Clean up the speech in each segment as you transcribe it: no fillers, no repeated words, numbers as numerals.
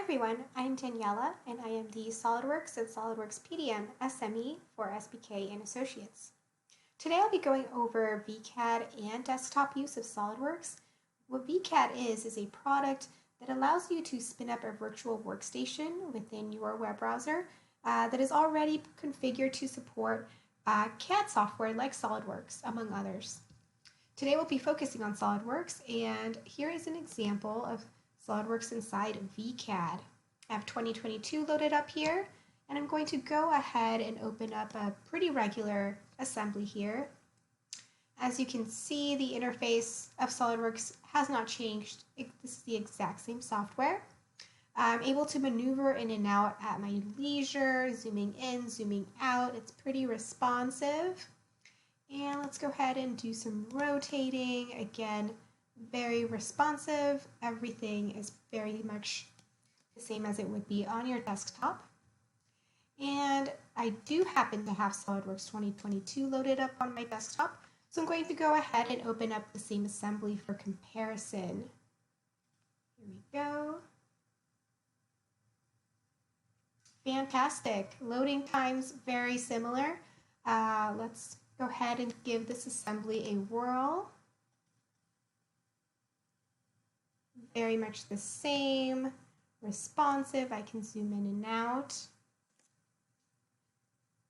everyone, I'm Daniela and I am the SolidWorks and SolidWorks PDM SME for SPK and Associates. Today I'll be going over vCAD and desktop use of SolidWorks. What vCAD is a product that allows you to spin up a virtual workstation within your web browser that is already configured to support CAD software like SolidWorks, among others. Today we'll be focusing on SolidWorks, and here is an example of SolidWorks inside vCAD. I have 2022 loaded up here, and I'm going to go ahead and open up a pretty regular assembly here. As you can see, the interface of SolidWorks has not changed. This is the exact same software. I'm able to maneuver in and out at my leisure, zooming in, zooming out. It's pretty responsive. And let's go ahead and do some rotating. Again, very responsive. Everything is very much the same as it would be on your desktop. And I do happen to have SolidWorks 2022 loaded up on my desktop, so I'm going to go ahead and open up the same assembly for comparison. Here we go. Fantastic. Loading times very similar. Let's go ahead and give this assembly a whirl. Very much the same, responsive. I can zoom in and out.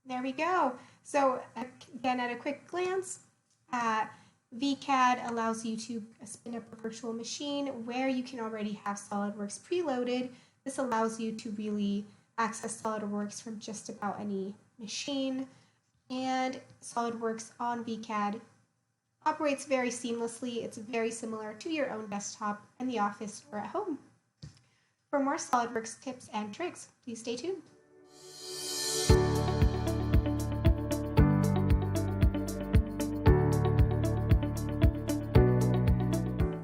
There we go. So again, at a quick glance, vCAD allows you to spin up a virtual machine where you can already have SolidWorks preloaded. This allows you to really access SolidWorks from just about any machine. And SolidWorks on vCAD operates very seamlessly. It's very similar to your own desktop in the office or at home. For more SolidWorks tips and tricks, please stay tuned.